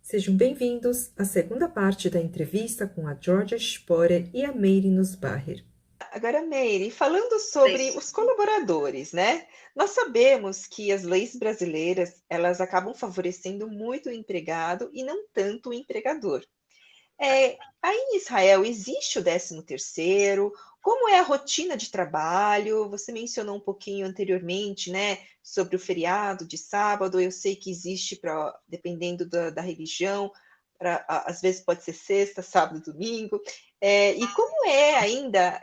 Sejam bem-vindos à segunda parte da entrevista com a Georgia Sporer e a Meire Nussbacher. Agora, Meire, falando sobre os colaboradores, né? Nós sabemos que as leis brasileiras, elas acabam favorecendo muito o empregado e não tanto o empregador. Aí em Israel existe o 13º? Como é a rotina de trabalho? Você mencionou um pouquinho anteriormente, né, sobre o feriado de sábado. Eu sei que existe dependendo da religião, às vezes pode ser sexta, sábado, domingo. E como é ainda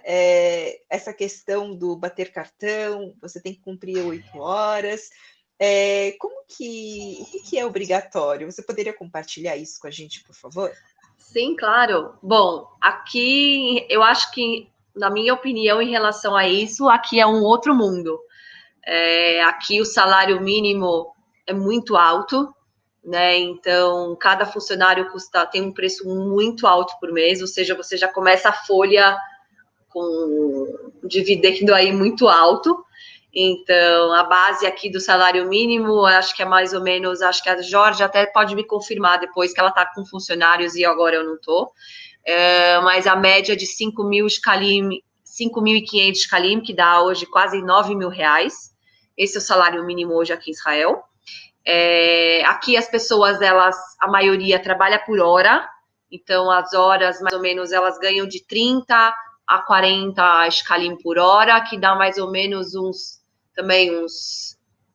essa questão do bater cartão? Você tem que cumprir 8 horas. O que que é obrigatório? Você poderia compartilhar isso com a gente, por favor? Sim, claro. Bom, aqui eu acho que, na minha opinião, em relação a isso, aqui é um outro mundo. Aqui o salário mínimo é muito alto, né? Então, cada funcionário tem um preço muito alto por mês, ou seja, você já começa a folha com um dividendo aí muito alto. Então, a base aqui do salário mínimo, acho que é mais ou menos, acho que a Jorge até pode me confirmar depois que ela está com funcionários e agora eu não estou, mas a média de 5.000 shkalim, 5.500 shkalim, que dá hoje quase 9 mil reais. Esse é o salário mínimo hoje aqui em Israel. Aqui as pessoas, a maioria trabalha por hora, então as horas, mais ou menos, elas ganham de 30 a 40 shkalim por hora, que dá mais ou menos uns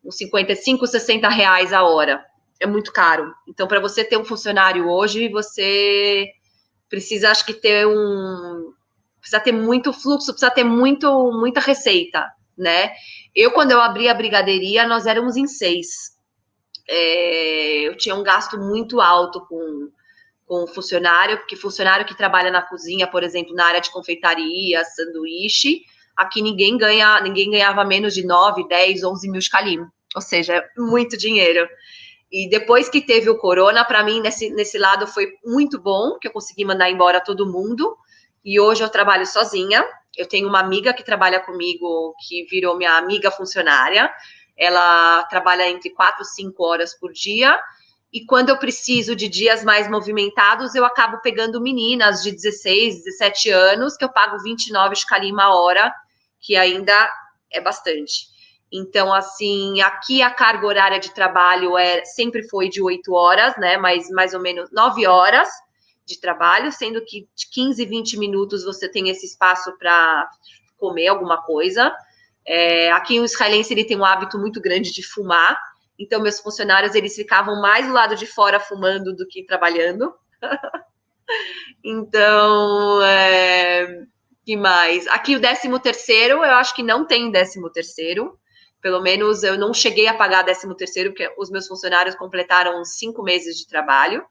55, 60 reais a hora. É muito caro. Então, para você ter um funcionário hoje, você precisa, acho que precisa ter muito fluxo, precisa ter muita receita, né? Quando eu abri a brigadeiria, nós éramos em 6. Eu tinha um gasto muito alto com funcionário, porque funcionário que trabalha na cozinha, por exemplo, na área de confeitaria, sanduíche, aqui ninguém ganhava menos de 9, 10, 11 mil shkalim, ou seja, muito dinheiro. E depois que teve o corona, para mim, nesse lado foi muito bom, que eu consegui mandar embora todo mundo, e hoje eu trabalho sozinha. Eu tenho uma amiga que trabalha comigo, que virou minha amiga funcionária. Ela trabalha entre 4 e 5 horas por dia, e quando eu preciso de dias mais movimentados, eu acabo pegando meninas de 16, 17 anos, que eu pago 29 shkalim a hora, que ainda é bastante. Então, assim, aqui a carga horária de trabalho sempre foi de 8 horas, né? Mas mais ou menos 9 horas de trabalho, sendo que de 15, 20 minutos você tem esse espaço para comer alguma coisa. Aqui o israelense ele tem um hábito muito grande de fumar, então meus funcionários eles ficavam mais do lado de fora fumando do que trabalhando. Então, que mais? Aqui o 13º, eu acho que não tem 13º. Pelo menos eu não cheguei a pagar 13º, porque os meus funcionários completaram 5 meses de trabalho.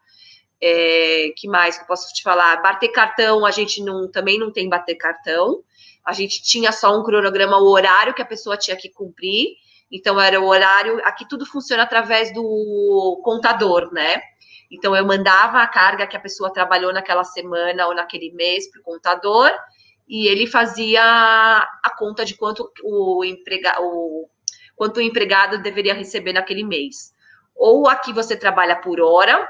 Que mais que eu posso te falar? Bater cartão, a gente também não tem bater cartão. A gente tinha só um cronograma, o horário que a pessoa tinha que cumprir. Então, era o horário. Aqui tudo funciona através do contador, né? Então, eu mandava a carga que a pessoa trabalhou naquela semana ou naquele mês para o contador, e ele fazia a conta de quanto o empregado deveria receber naquele mês. Ou aqui você trabalha por hora,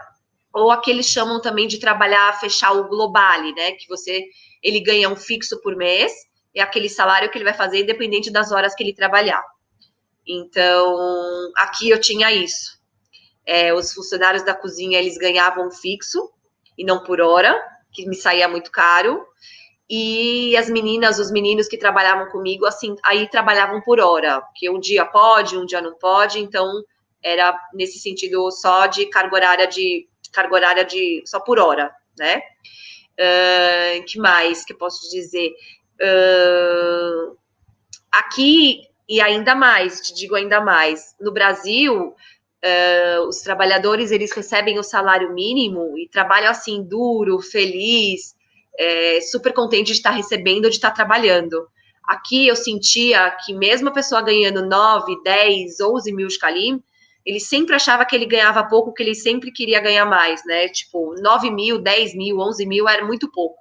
ou aqui eles chamam também de trabalhar, fechar o globale, né? Que ele ganha um fixo por mês, é aquele salário que ele vai fazer independente das horas que ele trabalhar. Então, aqui eu tinha isso. Os funcionários da cozinha, eles ganhavam fixo e não por hora, que me saía muito caro. E as meninas, os meninos que trabalhavam comigo, assim, aí trabalhavam por hora, porque um dia pode, um dia não pode, então era nesse sentido só de carga horária só por hora, né? Que mais que eu posso dizer? Aqui, e ainda mais, te digo ainda mais, no Brasil, os trabalhadores, eles recebem o salário mínimo e trabalham assim, duro, feliz, super contente de estar recebendo, de estar trabalhando. Aqui eu sentia que mesmo a pessoa ganhando 9, 10, 11 mil shkalim, ele sempre achava que ele ganhava pouco, que ele sempre queria ganhar mais, né? Tipo, 9 mil, 10 mil, 11 mil era muito pouco.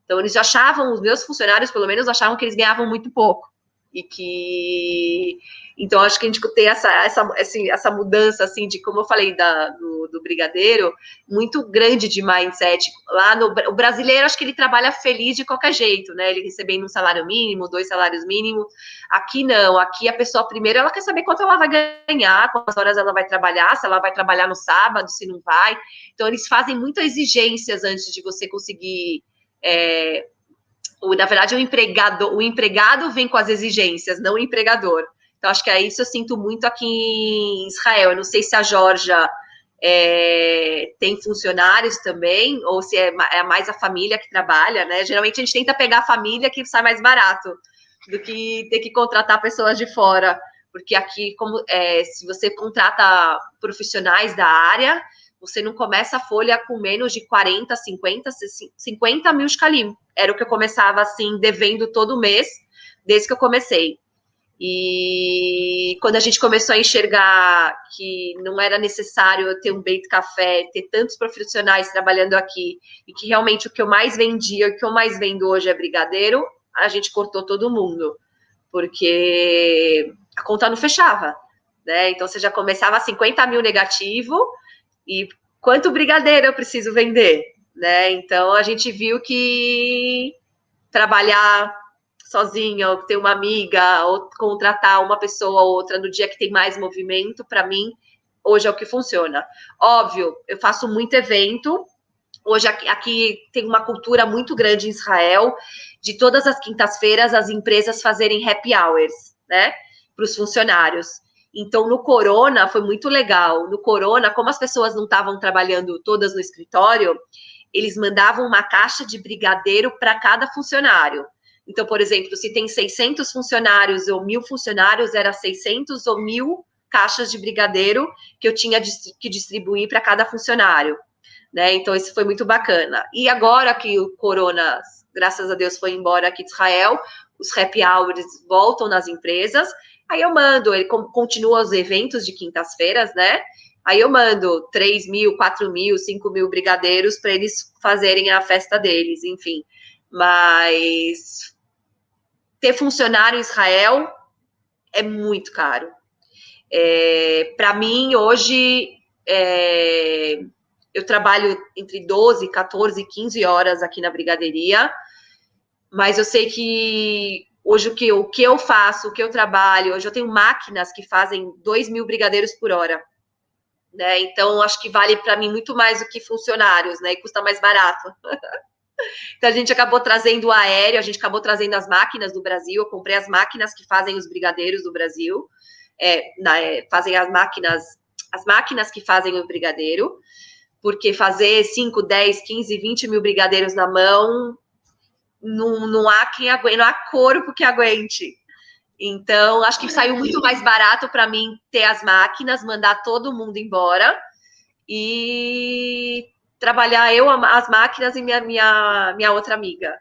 Então, eles achavam, os meus funcionários, pelo menos, achavam que eles ganhavam muito pouco. E que... Então, acho que a gente tem essa mudança, assim, de, como eu falei, do brigadeiro, muito grande de mindset. Lá o brasileiro, acho que ele trabalha feliz de qualquer jeito, né? Ele recebendo um salário mínimo, 2 salários mínimos. Aqui não, aqui a pessoa primeiro, ela quer saber quanto ela vai ganhar, quantas horas ela vai trabalhar, se ela vai trabalhar no sábado, se não vai. Então, eles fazem muitas exigências antes de você conseguir... na verdade, o empregado vem com as exigências, não o empregador. Então, acho que é isso eu sinto muito aqui em Israel. Eu não sei se a Geórgia tem funcionários também, ou se é mais a família que trabalha, né? Geralmente a gente tenta pegar a família que sai mais barato do que ter que contratar pessoas de fora. Porque aqui, se você contrata profissionais da área, você não começa a folha com menos de 40, 50 mil shkalim. Era o que eu começava, assim, devendo todo mês, desde que eu comecei. E quando a gente começou a enxergar que não era necessário eu ter um Beit Café, ter tantos profissionais trabalhando aqui, e que realmente o que eu mais vendia, o que eu mais vendo hoje é brigadeiro, a gente cortou todo mundo, porque a conta não fechava, né? Então você já começava 50 mil negativo, e quanto brigadeiro eu preciso vender, né? Então a gente viu que trabalhar sozinha, ou ter uma amiga, ou contratar uma pessoa ou outra no dia que tem mais movimento, para mim, hoje é o que funciona. Óbvio, eu faço muito evento. Hoje aqui tem uma cultura muito grande em Israel, de todas as quintas-feiras as empresas fazerem happy hours, né, para os funcionários. Então, no Corona, foi muito legal. No Corona, como as pessoas não estavam trabalhando todas no escritório, eles mandavam uma caixa de brigadeiro para cada funcionário. Então, por exemplo, se tem 600 funcionários ou 1.000 funcionários, era 600 ou 1.000 caixas de brigadeiro que eu tinha que distribuir para cada funcionário, né? Então, isso foi muito bacana. E agora que o Corona, graças a Deus, foi embora aqui de Israel, os happy hours voltam nas empresas, aí eu mando, ele continua os eventos de quintas-feiras, né? Aí eu mando 3.000, 4.000, 5.000 brigadeiros para eles fazerem a festa deles, enfim. Mas ter funcionário em Israel é muito caro. Para mim, hoje, eu trabalho entre 12, 14, 15 horas aqui na brigadeiria, mas eu sei que hoje o que eu faço, o que eu trabalho, hoje eu tenho máquinas que fazem 2.000 brigadeiros por hora, né? Então, acho que vale para mim muito mais do que funcionários, né? E custa mais barato. Então, a gente acabou trazendo o aéreo, a gente acabou trazendo as máquinas do Brasil. Eu comprei as máquinas que fazem os brigadeiros do Brasil, fazem as máquinas que fazem o brigadeiro, porque fazer 5, 10, 15, 20 mil brigadeiros na mão, não há quem aguente, não há corpo que aguente. Então, acho que saiu muito mais barato para mim ter as máquinas, mandar todo mundo embora e trabalhar as máquinas e minha outra amiga.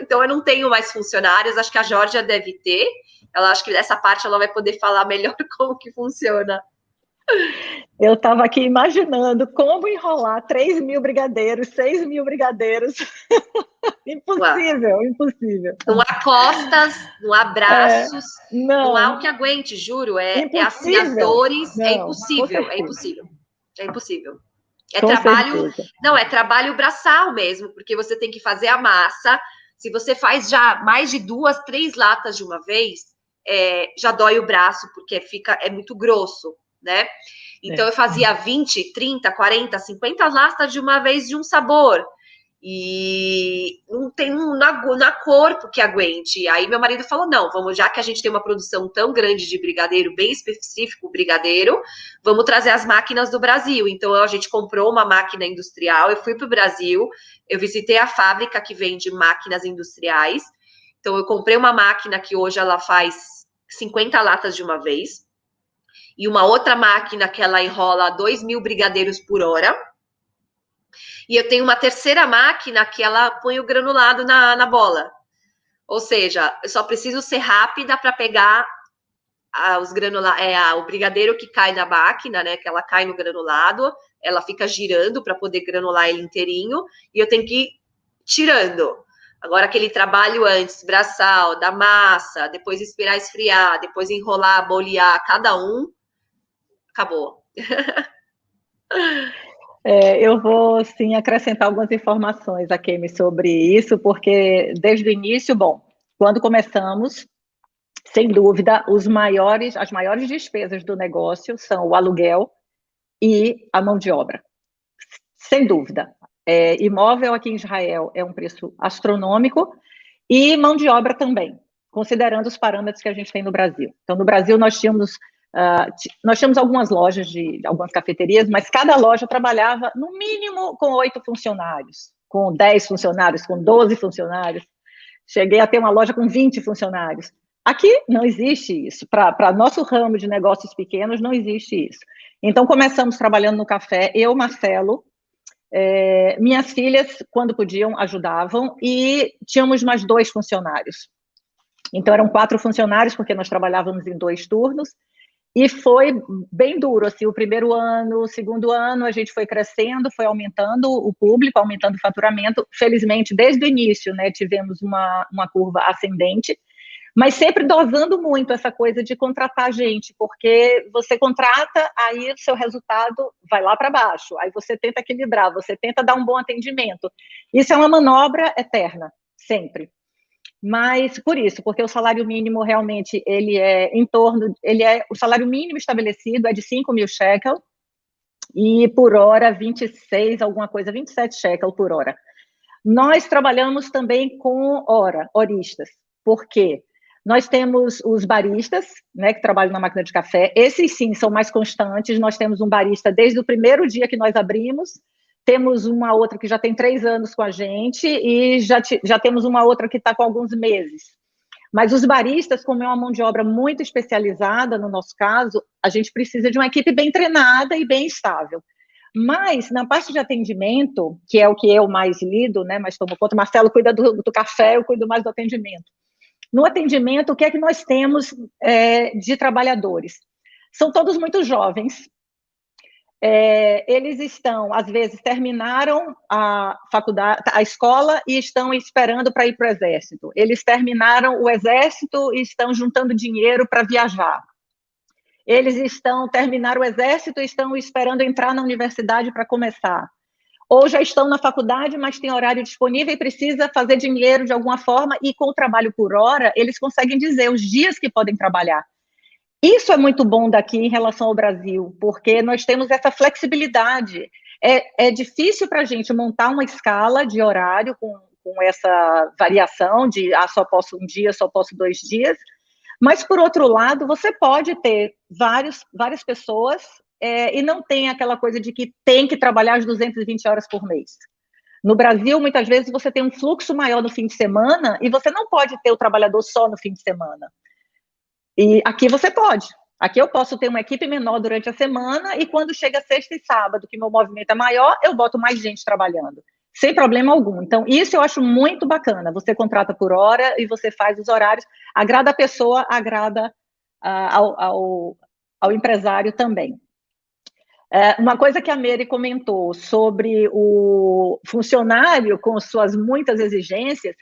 Então, eu não tenho mais funcionários, acho que a Geórgia deve ter. Acho que essa parte ela vai poder falar melhor como que funciona. Eu estava aqui imaginando como enrolar 3.000 brigadeiros, 6.000 brigadeiros. Impossível, impossível. Não há costas, não há braços, não há o que aguente, juro. Assim, as dores, não, é impossível. É impossível. É trabalho braçal mesmo, porque você tem que fazer a massa. Se você faz já mais de 2, 3 latas de uma vez, já dói o braço, porque é muito grosso, né? Então, eu fazia 20, 30, 40, 50 latas de uma vez de um sabor. E não tem na corpo que aguente. Aí meu marido falou, não, já que a gente tem uma produção tão grande de brigadeiro, bem específico, brigadeiro, vamos trazer as máquinas do Brasil. Então a gente comprou uma máquina industrial, eu fui para o Brasil, eu visitei a fábrica que vende máquinas industriais. Então eu comprei uma máquina que hoje ela faz 50 latas de uma vez, e uma outra máquina que ela enrola 2.000 brigadeiros por hora. E eu tenho uma terceira máquina que ela põe o granulado na bola. Ou seja, eu só preciso ser rápida para pegar o brigadeiro que cai na máquina, né? Que ela cai no granulado, ela fica girando para poder granular ele inteirinho, e eu tenho que ir tirando. Agora, aquele trabalho antes, braçal, da massa, depois esperar esfriar, depois enrolar, bolear, cada um, acabou. Eu vou, sim, acrescentar algumas informações aqui sobre isso, porque desde o início, bom, quando começamos, sem dúvida, as maiores despesas do negócio são o aluguel e a mão de obra. Sem dúvida. Imóvel aqui em Israel é um preço astronômico e mão de obra também, considerando os parâmetros que a gente tem no Brasil. Então, no Brasil, nós tínhamos algumas lojas, algumas cafeterias, mas cada loja trabalhava, no mínimo, com 8 funcionários, com 10 funcionários, com 12 funcionários. Cheguei a ter uma loja com 20 funcionários. Aqui não existe isso. Para nosso ramo de negócios pequenos, não existe isso. Então, começamos trabalhando no café, eu, Marcelo, minhas filhas, quando podiam, ajudavam, e tínhamos mais 2 funcionários. Então, eram 4 funcionários, porque nós trabalhávamos em 2 turnos, e foi bem duro, assim, o primeiro ano, o segundo ano, a gente foi crescendo, foi aumentando o público, aumentando o faturamento. Felizmente, desde o início, né, tivemos uma curva ascendente, mas sempre dosando muito essa coisa de contratar gente, porque você contrata, aí o seu resultado vai lá para baixo, aí você tenta equilibrar, você tenta dar um bom atendimento. Isso é uma manobra eterna, sempre. Mas por isso, porque o salário mínimo realmente, o salário mínimo estabelecido é de 5.000 shekel, e por hora 27 shekel por hora. Nós trabalhamos também com horistas, porque nós temos os baristas, né, que trabalham na máquina de café, esses sim são mais constantes. Nós temos um barista desde o primeiro dia que nós abrimos, temos uma outra que já tem 3 anos com a gente, e já temos uma outra que está com alguns meses. Mas os baristas, como é uma mão de obra muito especializada, no nosso caso, a gente precisa de uma equipe bem treinada e bem estável. Mas, na parte de atendimento, que é o que eu mais lido, né, mas tomo conta, Marcelo cuida do café, eu cuido mais do atendimento. No atendimento, o que é que nós temos de trabalhadores? São todos muito jovens. Eles estão, às vezes, terminaram a faculdade, a escola, e estão esperando para ir para o exército. Eles terminaram o exército e estão juntando dinheiro para viajar. Eles terminaram o exército e estão esperando entrar na universidade para começar. Ou já estão na faculdade, mas tem horário disponível e precisa fazer dinheiro de alguma forma, e com o trabalho por hora, eles conseguem dizer os dias que podem trabalhar. Isso é muito bom daqui em relação ao Brasil, porque nós temos essa flexibilidade. É difícil para a gente montar uma escala de horário com essa variação de só posso um dia, só posso 2 dias, mas, por outro lado, você pode ter várias pessoas e não tem aquela coisa de que tem que trabalhar as 220 horas por mês. No Brasil, muitas vezes, você tem um fluxo maior no fim de semana e você não pode ter o trabalhador só no fim de semana. E aqui você pode. Aqui eu posso ter uma equipe menor durante a semana, e quando chega sexta e sábado, que meu movimento é maior, eu boto mais gente trabalhando, sem problema algum. Então, isso eu acho muito bacana. Você contrata por hora e você faz os horários. Agrada a pessoa, agrada ao empresário também. Uma coisa que a Mary comentou sobre o funcionário com suas muitas exigências,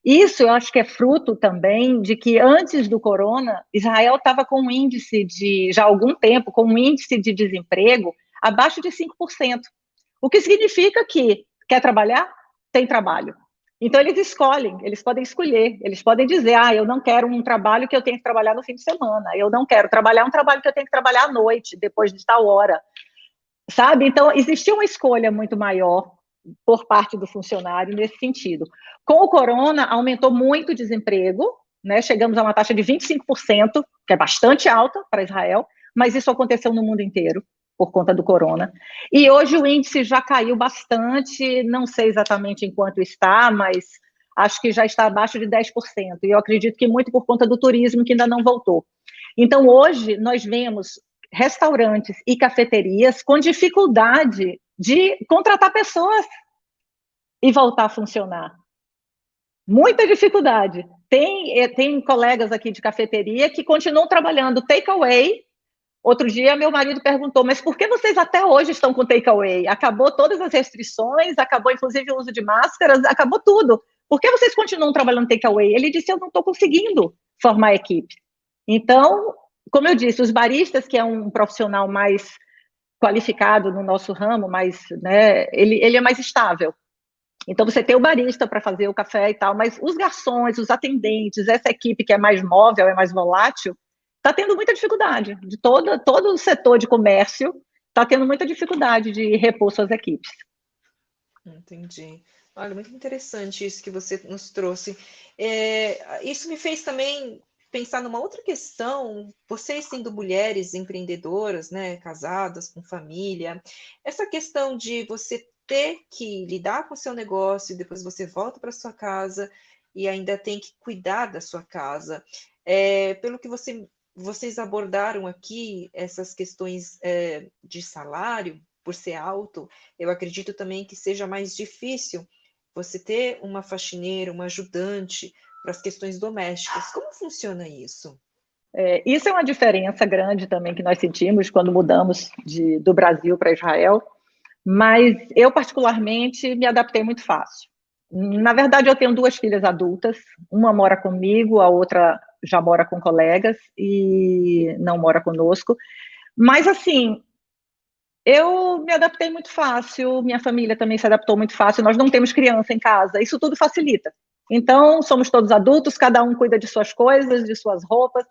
isso eu acho que é fruto também de que antes do corona, Israel estava com um índice já há algum tempo, com um índice de desemprego abaixo de 5%. O que significa que quer trabalhar? Tem trabalho. Então eles escolhem, eles podem escolher, eles podem dizer, eu não quero um trabalho que eu tenho que trabalhar no fim de semana, eu não quero trabalhar um trabalho que eu tenho que trabalhar à noite, depois de tal hora, sabe? Então existia uma escolha muito maior por parte do funcionário nesse sentido. Com o corona, aumentou muito o desemprego, né? Chegamos a uma taxa de 25%, que é bastante alta para Israel, mas isso aconteceu no mundo inteiro, por conta do corona. E hoje o índice já caiu bastante, não sei exatamente em quanto está, mas acho que já está abaixo de 10%, e eu acredito que muito por conta do turismo, que ainda não voltou. Então, hoje, nós vemos restaurantes e cafeterias com dificuldade de contratar pessoas e voltar a funcionar. Muita dificuldade. Tem colegas aqui de cafeteria que continuam trabalhando takeaway. Outro dia, meu marido perguntou, mas por que vocês até hoje estão com takeaway? Acabou todas as restrições, acabou inclusive o uso de máscaras, acabou tudo. por que vocês continuam trabalhando takeaway? Ele disse, eu não estou conseguindo formar equipe. Então, como eu disse, os baristas, que é um profissional mais qualificado no nosso ramo, mas, né, ele é mais estável. Então, você tem o barista para fazer o café e tal, mas os garçons, os atendentes, essa equipe que é mais móvel, é mais volátil, está tendo muita dificuldade. De todo o setor de comércio está tendo muita dificuldade de repor suas equipes. Entendi. Olha, muito interessante isso que você nos trouxe. Isso me fez também pensar numa outra questão, vocês sendo mulheres empreendedoras, né, casadas, com família, essa questão de você ter que lidar com o seu negócio, e depois você volta para sua casa e ainda tem que cuidar da sua casa. Pelo que vocês abordaram aqui, essas questões de salário, por ser alto, eu acredito também que seja mais difícil você ter uma faxineira, uma ajudante para as questões domésticas. Como funciona isso? Isso é uma diferença grande também que nós sentimos quando mudamos do Brasil para Israel, mas eu particularmente me adaptei muito fácil. Na verdade, eu tenho 2 filhas adultas, uma mora comigo, a outra já mora com colegas e não mora conosco, mas assim, eu me adaptei muito fácil, minha família também se adaptou muito fácil, nós não temos criança em casa, isso tudo facilita. Então, somos todos adultos, cada um cuida de suas coisas, de suas roupas,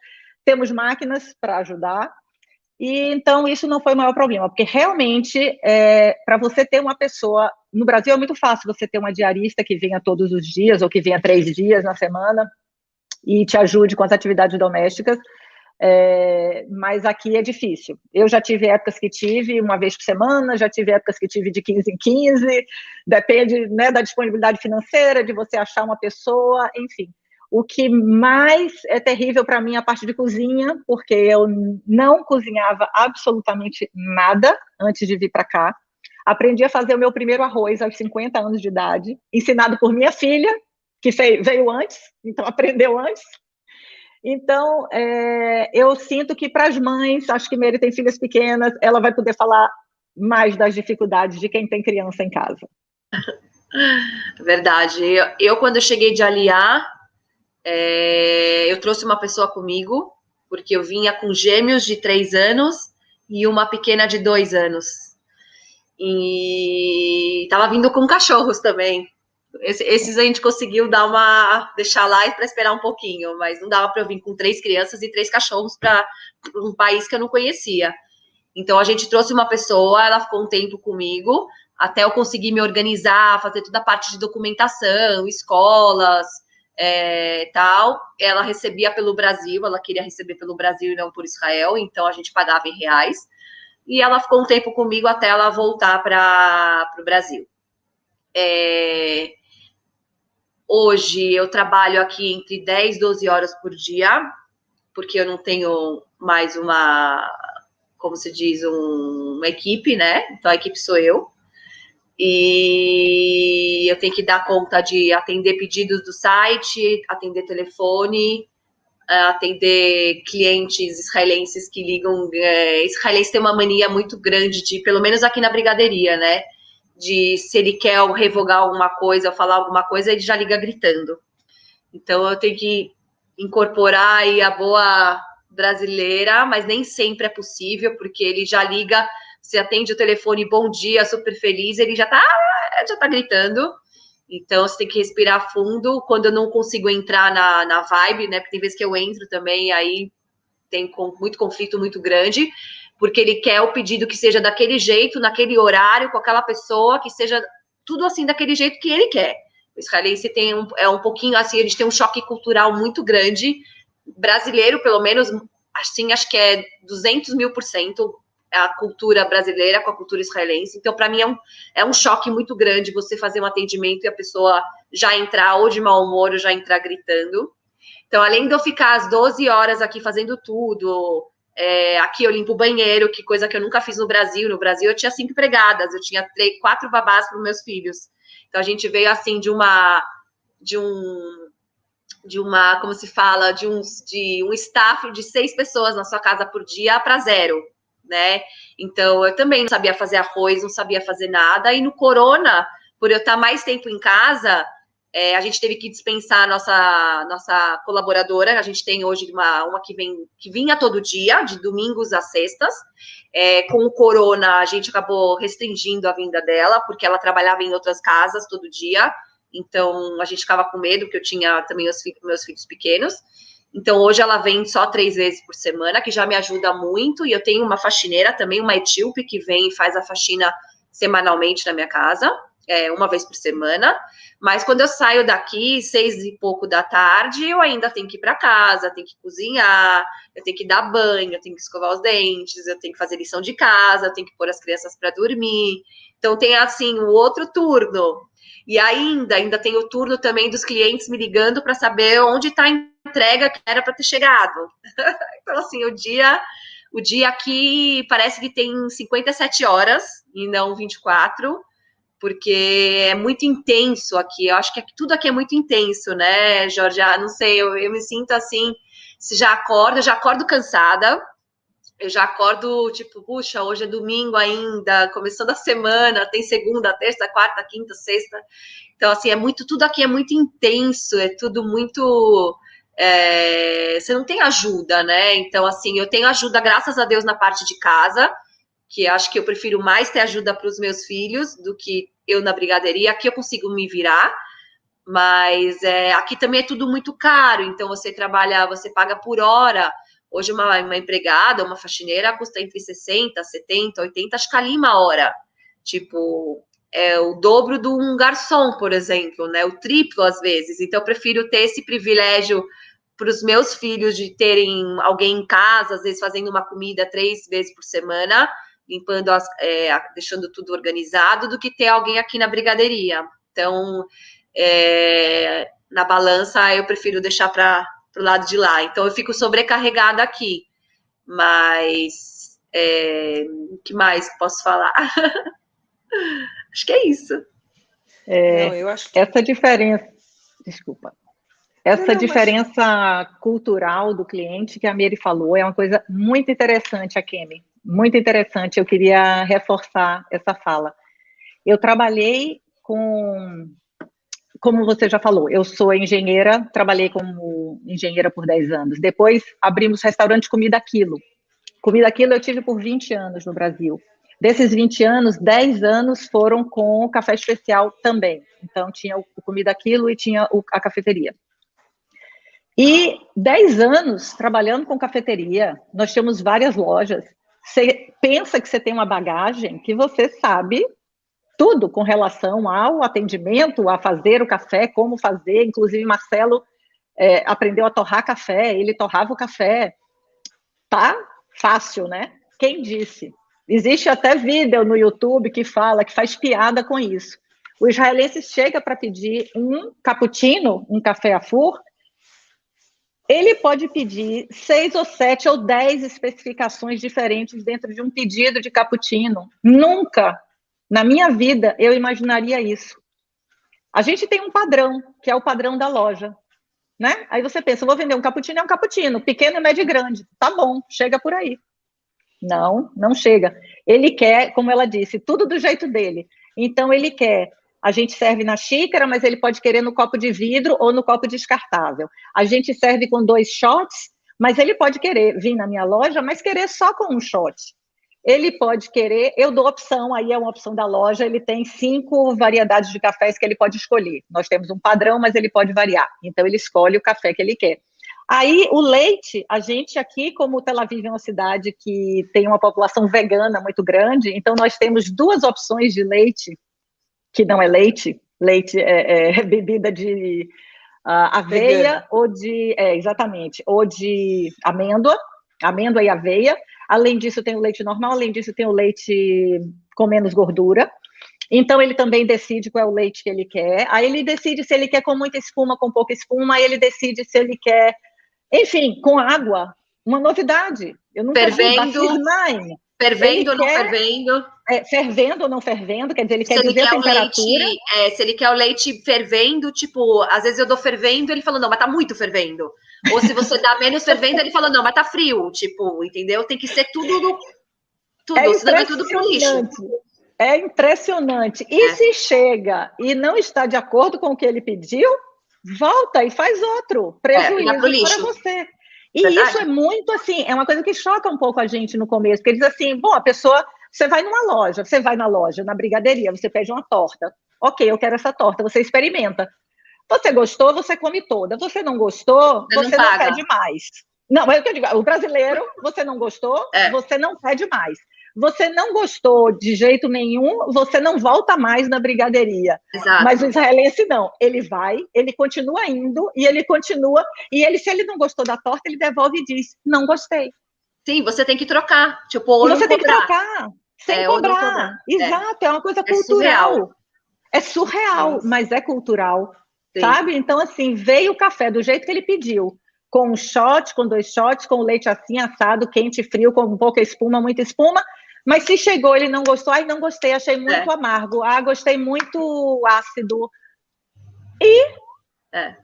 temos máquinas para ajudar, e então isso não foi o maior problema, porque realmente, para você ter uma pessoa, no Brasil é muito fácil você ter uma diarista que venha todos os dias, ou que venha 3 dias na semana, e te ajude com as atividades domésticas, mas aqui é difícil. Eu já tive épocas que tive uma vez por semana, já tive épocas que tive de 15 em 15, depende, né, da disponibilidade financeira, de você achar uma pessoa, enfim. O que mais é terrível para mim é a parte de cozinha, porque eu não cozinhava absolutamente nada antes de vir para cá. Aprendi a fazer o meu primeiro arroz aos 50 anos de idade, ensinado por minha filha, que veio antes, então aprendeu antes. Então, eu sinto que para as mães, acho que Mary tem filhas pequenas, ela vai poder falar mais das dificuldades de quem tem criança em casa. Verdade. Eu quando eu cheguei de Aliá, eu trouxe uma pessoa comigo, porque eu vinha com gêmeos de 3 anos e uma pequena de 2 anos. E tava vindo com cachorros também. Esses a gente conseguiu deixar lá para esperar um pouquinho, mas não dava para eu vir com 3 crianças e 3 cachorros para um país que eu não conhecia. Então a gente trouxe uma pessoa, ela ficou um tempo comigo, até eu conseguir me organizar, fazer toda a parte de documentação, escolas, tal. Ela recebia pelo Brasil, ela queria receber pelo Brasil e não por Israel, então a gente pagava em reais. E ela ficou um tempo comigo até ela voltar para o Brasil. Hoje eu trabalho aqui entre 10 e 12 horas por dia, porque eu não tenho mais como se diz, uma equipe, né? Então a equipe sou eu. E eu tenho que dar conta de atender pedidos do site, atender telefone, atender clientes israelenses que ligam. Israelense tem uma mania muito grande de, pelo menos aqui na brigaderia, né? De se ele quer revogar alguma coisa ou falar alguma coisa, ele já liga gritando. Então eu tenho que incorporar aí a boa brasileira, mas nem sempre é possível, porque ele já liga, você atende o telefone, bom dia, super feliz, ele já tá gritando. Então você tem que respirar fundo. Quando eu não consigo entrar na vibe, né? Porque tem vezes que eu entro também, aí tem muito conflito muito grande, porque ele quer o pedido que seja daquele jeito, naquele horário, com aquela pessoa, que seja tudo assim, daquele jeito que ele quer. O israelense tem um pouquinho assim, a gente tem um choque cultural muito grande, brasileiro, pelo menos, assim, acho que é 200.000% a cultura brasileira com a cultura israelense. Então, para mim, é um choque muito grande você fazer um atendimento e a pessoa já entrar ou de mau humor ou já entrar gritando. Então, além de eu ficar às 12 horas aqui fazendo tudo, aqui eu limpo o banheiro, que coisa que eu nunca fiz no Brasil. No Brasil eu tinha 5 empregadas, eu tinha 4 babás para os meus filhos. Então a gente veio assim de uma, como se fala, de um staff de 6 pessoas na sua casa por dia para 0, né? Então eu também não sabia fazer arroz, não sabia fazer nada. E no corona, por eu estar mais tempo em casa, a gente teve que dispensar a nossa colaboradora. A gente tem hoje uma que vinha todo dia, de domingos a sextas. Com o corona, a gente acabou restringindo a vinda dela, porque ela trabalhava em outras casas todo dia. Então, a gente ficava com medo, porque eu tinha também meus filhos pequenos. Então, hoje ela vem só 3 vezes por semana, que já me ajuda muito. E eu tenho uma faxineira também, uma etíope, que vem e faz a faxina semanalmente na minha casa, 1 vez por semana. Mas quando eu saio daqui, 6 e pouco da tarde, eu ainda tenho que ir para casa, tenho que cozinhar, eu tenho que dar banho, eu tenho que escovar os dentes, eu tenho que fazer lição de casa, eu tenho que pôr as crianças para dormir. Então, tem, assim, o outro turno. E ainda tem o turno também dos clientes me ligando para saber onde está a entrega que era para ter chegado. Então, assim, o dia aqui parece que tem 57 horas e não 24, porque é muito intenso aqui. Eu acho que tudo aqui é muito intenso, né, Jorge? Não sei, eu me sinto assim, já acordo cansada. Eu já acordo, tipo, puxa, hoje é domingo ainda, começando a semana, tem segunda, terça, quarta, quinta, sexta. Então, assim, tudo aqui é muito intenso, é tudo muito... você não tem ajuda, né? Então, assim, eu tenho ajuda, graças a Deus, na parte de casa, que acho que eu prefiro mais ter ajuda para os meus filhos do que eu na brigadeiria. Aqui eu consigo me virar, mas aqui também é tudo muito caro, então você paga por hora. Hoje uma empregada, uma faxineira custa entre 60, 70, 80, acho que ali uma hora. Tipo, é o dobro de um garçom, por exemplo, né? O triplo às vezes. Então, eu prefiro ter esse privilégio para os meus filhos de terem alguém em casa, às vezes fazendo uma comida 3 vezes por semana, limpando, deixando tudo organizado, do que ter alguém aqui na brigadeiria. Então, na balança, eu prefiro deixar para o lado de lá. Então, eu fico sobrecarregada aqui. Mas, o que mais posso falar? Acho que é isso. Não, eu acho que... Essa diferença... Desculpa. Essa diferença cultural do cliente que a Mary falou é uma coisa muito interessante, a Kemi. Muito interessante. Eu queria reforçar essa fala. Eu trabalhei como você já falou, eu sou engenheira, trabalhei como engenheira por 10 anos. Depois, abrimos restaurante Comida Aquilo. Comida Aquilo eu tive por 20 anos no Brasil. Desses 20 anos, 10 anos foram com café especial também. Então, tinha o Comida Aquilo e tinha a cafeteria. E 10 anos trabalhando com cafeteria, nós temos várias lojas. Você pensa que você tem uma bagagem que você sabe tudo com relação ao atendimento, a fazer o café, como fazer. Inclusive, Marcelo aprendeu a torrar café, ele torrava o café. Tá fácil, né? Quem disse? Existe até vídeo no YouTube que fala, que faz piada com isso. O israelense chega para pedir um cappuccino, um café Afur, ele pode pedir 6 ou 7 ou 10 especificações diferentes dentro de um pedido de cappuccino. Nunca, na minha vida, eu imaginaria isso. A gente tem um padrão, que é o padrão da loja, né? Aí você pensa, eu vou vender um cappuccino, é um cappuccino, pequeno, médio e grande. Tá bom, chega por aí. Não, não chega. Ele quer, como ela disse, tudo do jeito dele. Então, ele quer... A gente serve na xícara, mas ele pode querer no copo de vidro ou no copo descartável. A gente serve com 2 shots, mas ele pode querer vir na minha loja, mas querer só com um shot. Ele pode querer, eu dou opção, aí é uma opção da loja, ele tem 5 variedades de cafés que ele pode escolher. Nós temos um padrão, mas ele pode variar. Então, ele escolhe o café que ele quer. Aí, o leite, a gente aqui, como Tel Aviv é uma cidade que tem uma população vegana muito grande, então nós temos 2 opções de leite, que não é leite é bebida de aveia vegana. Ou de, exatamente, ou de amêndoa e aveia. Além disso tem o leite normal, além disso tem o leite com menos gordura. Então ele também decide qual é o leite que ele quer. Aí ele decide se ele quer com muita espuma, com pouca espuma. Aí ele decide se ele quer, enfim, com água. Uma novidade. Eu nunca vi. Fervendo ou não fervendo? Fervendo ou não fervendo, quer dizer, ele quer dizer a temperatura. Se ele quer o leite fervendo, tipo, às vezes eu dou fervendo, ele fala, não, mas tá muito fervendo. Ou se você dá menos fervendo, ele fala, não, mas tá frio, tipo, entendeu? Tem que ser tudo, senão vai tudo pro lixo. É impressionante. E se chega e não está de acordo com o que ele pediu, volta e faz outro. Prejuízo para você. E verdade. Isso é muito assim, é uma coisa que choca um pouco a gente no começo, porque diz assim, bom, a pessoa, você vai na loja, na brigadeiria, você pede uma torta. Ok, eu quero essa torta, você experimenta. Você gostou, você come toda. Você não gostou, você não pede mais. Não, mas é o que eu digo, o brasileiro, você não gostou, você não pede mais. Você não gostou de jeito nenhum, você não volta mais na brigadeiria. Exato. Mas o israelense não, ele vai, ele continua indo, e ele continua, se ele não gostou da torta, ele devolve e diz, não gostei. Sim, você tem que trocar, tipo, ou você tem que trocar, sem cobrar. Exato, é uma coisa cultural. É surreal, mas é cultural, sim. Sabe? Então, assim, veio o café do jeito que ele pediu, com um shot, com 2 shots, com o leite assim, assado, quente, frio, com pouca espuma, muita espuma. Mas se chegou, ele não gostou, não gostei, achei muito amargo. Gostei muito ácido. É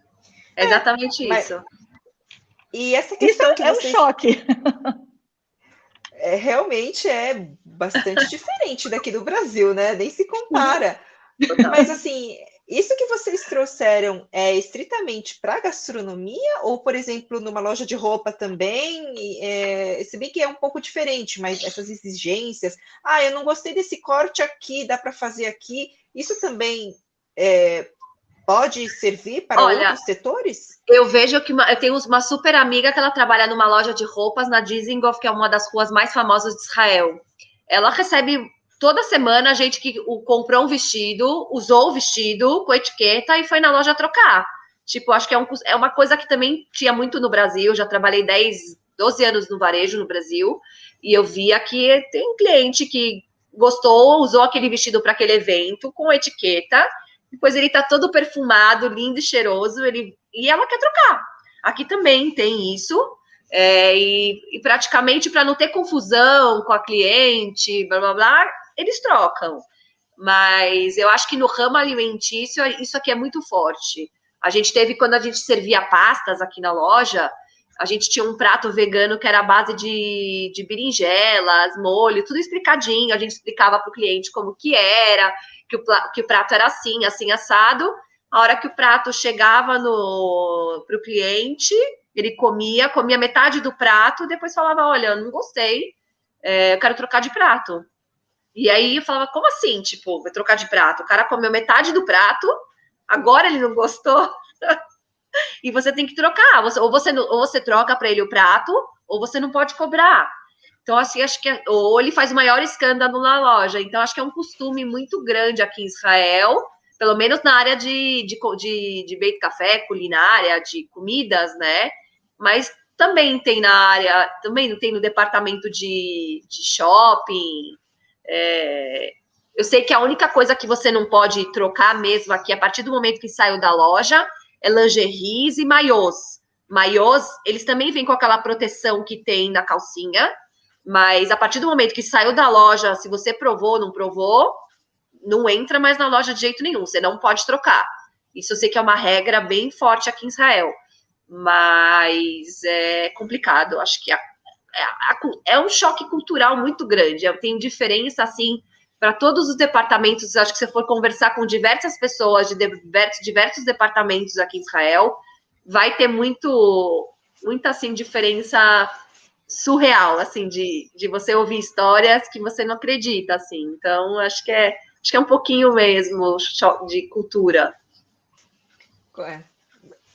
exatamente isso. E essa questão isso é um choque. Realmente é bastante diferente daqui do Brasil, né? Nem se compara. Mas, assim, isso que vocês trouxeram é estritamente para gastronomia ou, por exemplo, numa loja de roupa também? Se bem que é um pouco diferente, mas essas exigências, eu não gostei desse corte aqui, dá para fazer aqui, isso também pode servir para outros setores? Eu vejo que eu tenho uma super amiga que ela trabalha numa loja de roupas na Dizengoff, que é uma das ruas mais famosas de Israel. Ela recebe toda semana gente que comprou um vestido, usou o vestido com etiqueta e foi na loja trocar. Tipo, acho que é uma coisa que também tinha muito no Brasil. Já trabalhei 12 anos no varejo no Brasil e eu via que tem cliente que gostou, usou aquele vestido para aquele evento com etiqueta, depois ele tá todo perfumado, lindo e cheiroso, e ela quer trocar. Aqui também tem isso. E praticamente para não ter confusão com a cliente, blá blá blá, eles trocam. Mas eu acho que no ramo alimentício isso aqui é muito forte. A gente teve, quando a gente servia pastas aqui na loja, a gente tinha um prato vegano que era a base de berinjelas, molho, tudo explicadinho. A gente explicava para o cliente como que era, que o prato era assim, assim, assado. A hora que o prato chegava para o cliente, ele comia metade do prato, depois falava, olha, não gostei, eu quero trocar de prato. E aí eu falava, como assim? Tipo, vai trocar de prato? O cara comeu metade do prato, agora ele não gostou, e você tem que trocar. Ou você troca para ele o prato, ou você não pode cobrar. Então, assim, acho que ou ele faz o maior escândalo na loja. Então, acho que é um costume muito grande aqui em Israel, pelo menos na área de Beit Café, culinária, de comidas, né? Mas também tem na área, também tem no departamento de shopping. Eu sei que a única coisa que você não pode trocar mesmo aqui, a partir do momento que saiu da loja, é lingeries e maiôs. Maiôs, eles também vêm com aquela proteção que tem na calcinha, mas a partir do momento que saiu da loja, se você provou ou não provou, não entra mais na loja de jeito nenhum, você não pode trocar. Isso eu sei que é uma regra bem forte aqui em Israel, mas é complicado. Acho que é um choque cultural muito grande. Tem diferença, assim, para todos os departamentos. Acho que se for conversar com diversas pessoas de diversos departamentos aqui em Israel, vai ter muita, assim, diferença surreal, assim, de você ouvir histórias que você não acredita, assim. Então, acho que é um pouquinho mesmo de cultura.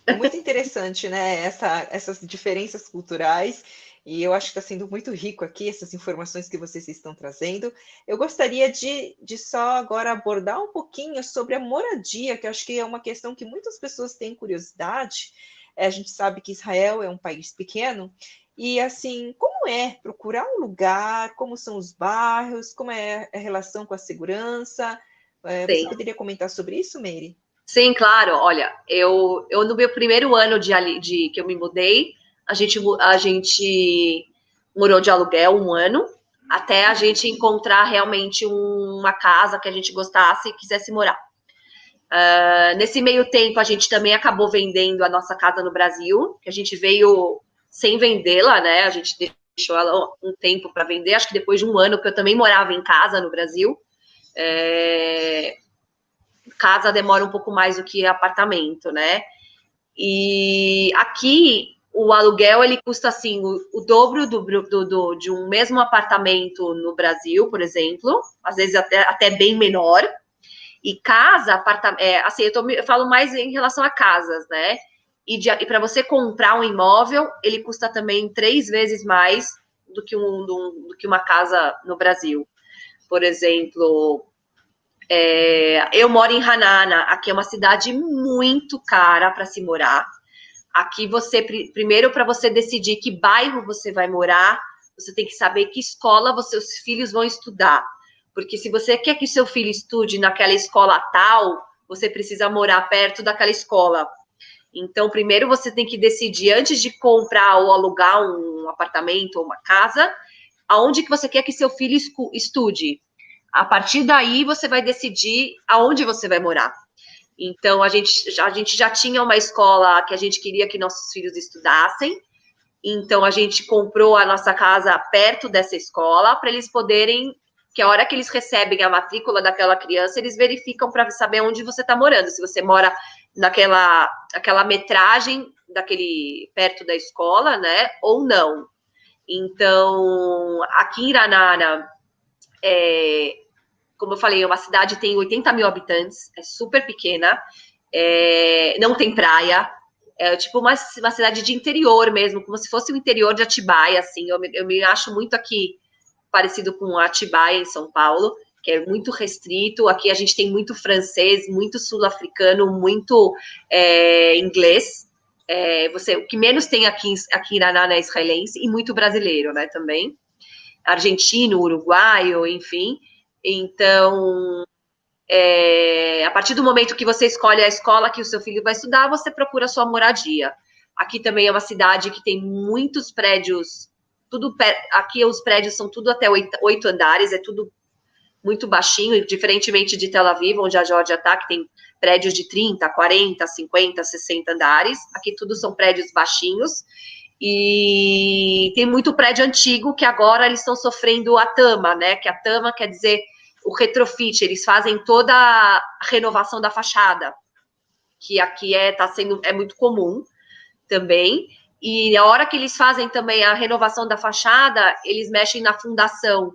É muito interessante, né, essas diferenças culturais, e eu acho que está sendo muito rico aqui, essas informações que vocês estão trazendo. Eu gostaria de só agora abordar um pouquinho sobre a moradia, que eu acho que é uma questão que muitas pessoas têm curiosidade. A gente sabe que Israel é um país pequeno, e assim, como é procurar um lugar, como são os bairros, como é a relação com a segurança? Você poderia comentar sobre isso, Meire? Sim, claro. Olha, eu no meu primeiro ano que eu me mudei, a gente morou de aluguel 1 ano, até a gente encontrar realmente uma casa que a gente gostasse e quisesse morar. Nesse meio tempo, a gente também acabou vendendo a nossa casa no Brasil, que a gente veio sem vendê-la, né? A gente deixou ela um tempo para vender, acho que depois de 1 ano, porque eu também morava em casa no Brasil. Casa demora um pouco mais do que apartamento, né? E aqui o aluguel ele custa assim o dobro de um mesmo apartamento no Brasil, por exemplo, às vezes até bem menor. E casa, assim, eu falo mais em relação a casas, né? E para você comprar um imóvel, ele custa também 3 vezes mais do que uma casa no Brasil. Por exemplo, eu moro em Hanana, aqui é uma cidade muito cara para se morar. Aqui primeiro, para você decidir que bairro você vai morar, você tem que saber que escola seus filhos vão estudar. Porque se você quer que seu filho estude naquela escola tal, você precisa morar perto daquela escola. Então, primeiro você tem que decidir, antes de comprar ou alugar um apartamento ou uma casa, aonde que você quer que seu filho estude. A partir daí, você vai decidir aonde você vai morar. Então, a gente já tinha uma escola que a gente queria que nossos filhos estudassem. Então, a gente comprou a nossa casa perto dessa escola para eles poderem, que a hora que eles recebem a matrícula daquela criança, eles verificam para saber onde você está morando. Se você mora aquela metragem perto da escola, né? Ou não. Então, aqui em Iranara, como eu falei, uma cidade tem 80 mil habitantes, é super pequena, não tem praia, é tipo uma cidade de interior mesmo, como se fosse o interior de Atibaia, assim. Eu me acho muito aqui parecido com Atibaia, em São Paulo, que é muito restrito. Aqui a gente tem muito francês, muito sul-africano, muito inglês. O que menos tem aqui em Iraná é israelense, e muito brasileiro, né, também. Argentino, uruguaio, enfim. Então, a partir do momento que você escolhe a escola que o seu filho vai estudar, você procura a sua moradia. Aqui também é uma cidade que tem muitos prédios, aqui os prédios são tudo até 8 andares, é tudo muito baixinho, diferentemente de Tel Aviv, onde a Geórgia está, que tem prédios de 30, 40, 50, 60 andares. Aqui tudo são prédios baixinhos. E tem muito prédio antigo que agora eles estão sofrendo a tama, né? Que a tama quer dizer o retrofit, eles fazem toda a renovação da fachada, que aqui é muito comum também. E a hora que eles fazem também a renovação da fachada, eles mexem na fundação,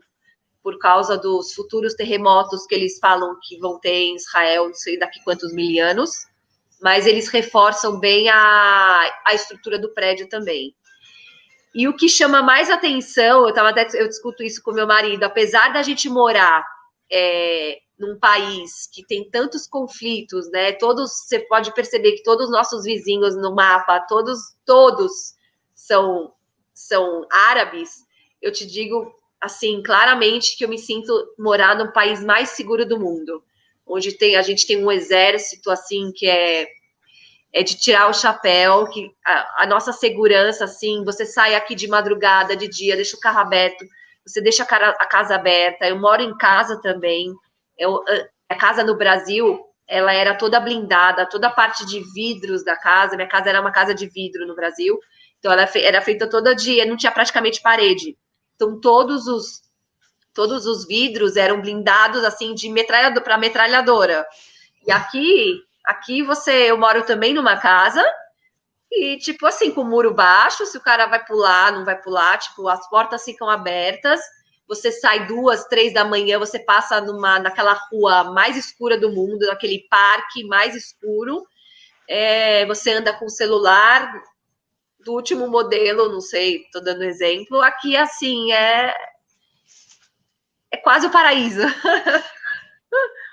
por causa dos futuros terremotos que eles falam que vão ter em Israel, não sei daqui quantos mil anos, mas eles reforçam bem a estrutura do prédio também. E o que chama mais atenção, eu discuto isso com meu marido, apesar da gente morar num país que tem tantos conflitos, né? Você pode perceber que todos os nossos vizinhos no mapa, todos são árabes. Eu te digo assim, claramente, que eu me sinto morar no país mais seguro do mundo, onde a gente tem um exército assim que é de tirar o chapéu, que a nossa segurança, assim, você sai aqui de madrugada, de dia, deixa o carro aberto, você deixa a casa aberta. Eu moro em casa também. A casa no Brasil, ela era toda blindada, toda a parte de vidros da casa. Minha casa era uma casa de vidro no Brasil, então ela era feita todo dia, não tinha praticamente parede. Então todos os vidros eram blindados assim de metralhadora para metralhadora. E aqui eu moro também numa casa e, tipo assim, com o muro baixo, se o cara vai pular, não vai pular, tipo, as portas ficam abertas, você sai 2, 3 da manhã, você passa naquela rua mais escura do mundo, naquele parque mais escuro, você anda com o celular do último modelo, não sei, tô dando exemplo. Aqui, assim, é quase o paraíso.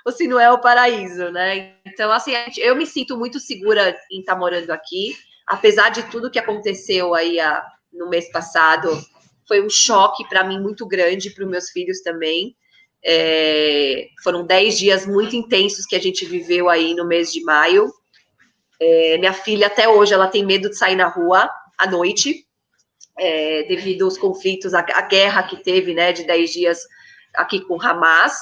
Ou se não é o paraíso, né? Então, assim, eu me sinto muito segura em estar morando aqui, apesar de tudo que aconteceu aí no mês passado. Foi um choque para mim muito grande, para os meus filhos também. Foram 10 dias muito intensos que a gente viveu aí no mês de maio. Minha filha, até hoje, ela tem medo de sair na rua à noite, devido aos conflitos, a guerra que teve, né, de 10 dias aqui com Hamas.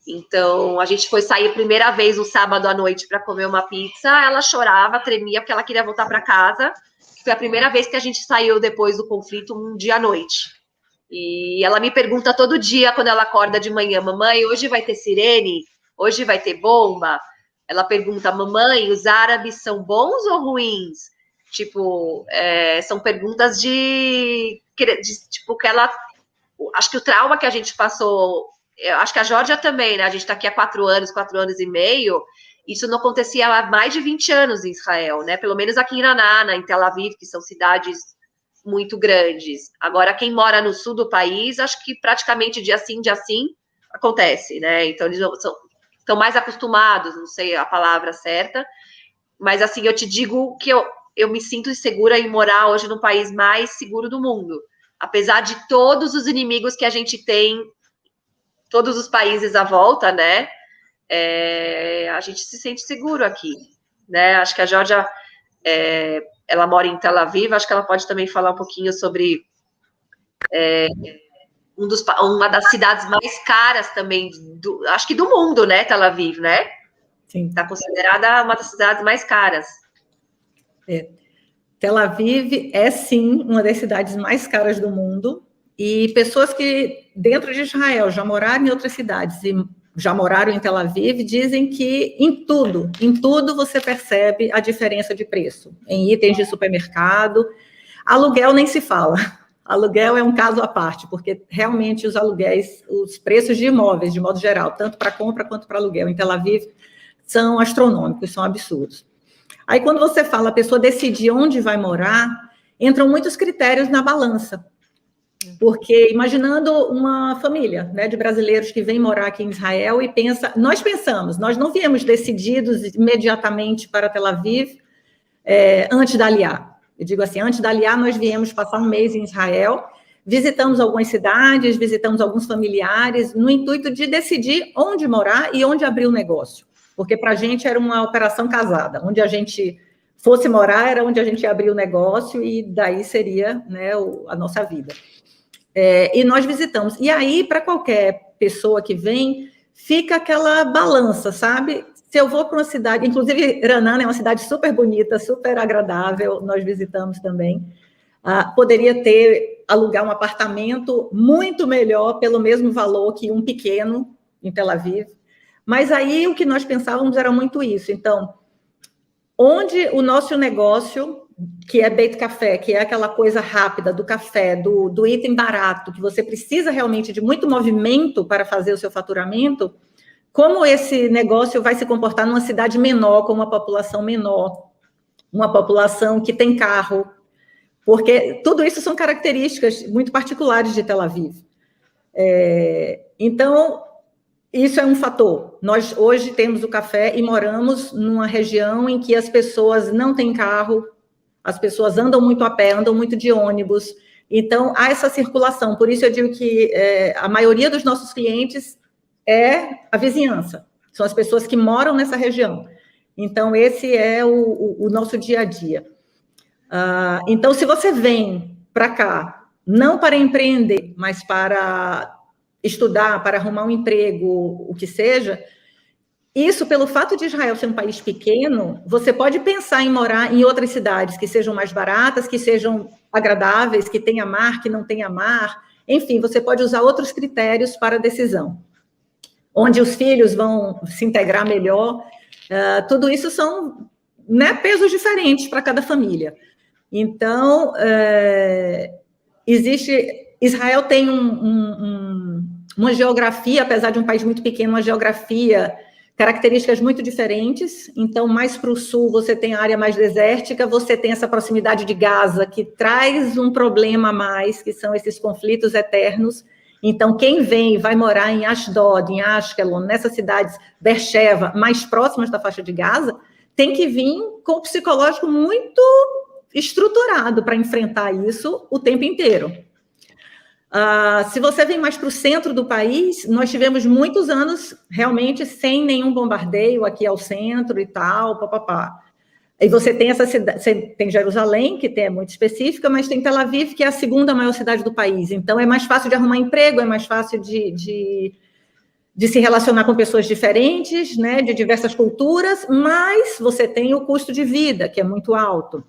Então, a gente foi sair a primeira vez no sábado à noite para comer uma pizza, ela chorava, tremia, porque ela queria voltar para casa. Foi a primeira vez que a gente saiu depois do conflito, um dia à noite. E ela me pergunta todo dia, quando ela acorda de manhã, mamãe, hoje vai ter sirene? Hoje vai ter bomba? Ela pergunta, mamãe, os árabes são bons ou ruins? Tipo, são perguntas de tipo, que ela... Acho que o trauma que a gente passou... Acho que a Georgia também, né? A gente está aqui há 4 anos e meio. Isso não acontecia há mais de 20 anos em Israel, né? Pelo menos aqui em Ramallah, em Tel Aviv, que são cidades muito grandes. Agora, quem mora no sul do país, acho que praticamente dia sim, acontece, né? Então, eles estão mais acostumados, não sei a palavra certa, mas, assim, eu te digo que eu me sinto segura em morar hoje no país mais seguro do mundo. Apesar de todos os inimigos que a gente tem, todos os países à volta, né? A gente se sente seguro aqui, né? Acho que a Georgia, ela mora em Tel Aviv, acho que ela pode também falar um pouquinho sobre uma das cidades mais caras também, acho que do mundo, né? Tel Aviv, né? Sim. Está considerada uma das cidades mais caras. Tel Aviv é, sim, uma das cidades mais caras do mundo, e pessoas que, dentro de Israel, já moraram em outras cidades e já moraram em Tel Aviv, dizem que em tudo você percebe a diferença de preço. Em itens de supermercado, aluguel nem se fala. Aluguel é um caso à parte, porque realmente os aluguéis, os preços de imóveis, de modo geral, tanto para compra quanto para aluguel em Tel Aviv, são astronômicos, são absurdos. Aí, quando você fala a pessoa decidir onde vai morar, entram muitos critérios na balança. Porque, imaginando uma família, né, de brasileiros que vem morar aqui em Israel e nós não viemos decididos imediatamente para Tel Aviv antes da Aliá. Eu digo assim, antes da Aliá, nós viemos passar um mês em Israel, visitamos algumas cidades, visitamos alguns familiares, no intuito de decidir onde morar e onde abrir o negócio. Porque para a gente era uma operação casada, onde a gente fosse morar era onde a gente ia abrir o negócio e daí seria, né, a nossa vida. E nós visitamos. E aí, para qualquer pessoa que vem, fica aquela balança, sabe? Se eu vou para uma cidade, inclusive Ra'anana é uma cidade super bonita, super agradável, nós visitamos também. Poderia alugar um apartamento muito melhor, pelo mesmo valor que um pequeno em Tel Aviv. Mas aí o que nós pensávamos era muito isso. Então, onde o nosso negócio, que é Beit Café, que é aquela coisa rápida do café, do item barato, que você precisa realmente de muito movimento para fazer o seu faturamento, como esse negócio vai se comportar numa cidade menor, com uma população menor, uma população que tem carro, porque tudo isso são características muito particulares de Tel Aviv. Então, isso é um fator. Nós hoje temos o café e moramos numa região em que as pessoas não têm carro, as pessoas andam muito a pé, andam muito de ônibus, então há essa circulação. Por isso eu digo que a maioria dos nossos clientes é a vizinhança, são as pessoas que moram nessa região. Então, esse é o nosso dia a dia. Então, se você vem para cá, não para empreender, mas para estudar, para arrumar um emprego, o que seja, isso, pelo fato de Israel ser um país pequeno, você pode pensar em morar em outras cidades que sejam mais baratas, que sejam agradáveis, que tenha mar, que não tenha mar. Enfim, você pode usar outros critérios para a decisão. Onde os filhos vão se integrar melhor. Tudo isso são, né, pesos diferentes para cada família. Então, Israel tem uma geografia, apesar de um país muito pequeno, uma geografia, características muito diferentes. Então, mais para o sul, você tem a área mais desértica, você tem essa proximidade de Gaza, que traz um problema a mais, que são esses conflitos eternos. Então, quem vem e vai morar em Ashdod, em Ashkelon, nessas cidades, Beersheba, mais próximas da faixa de Gaza, tem que vir com o psicológico muito estruturado para enfrentar isso o tempo inteiro. Se você vem mais para o centro do país, nós tivemos muitos anos realmente sem nenhum bombardeio aqui ao centro e tal, papapá. E você tem essa cidade, você tem Jerusalém, que é muito específica, mas tem Tel Aviv, que é a segunda maior cidade do país. Então, é mais fácil de arrumar emprego, é mais fácil de se relacionar com pessoas diferentes, né, de diversas culturas, mas você tem o custo de vida, que é muito alto.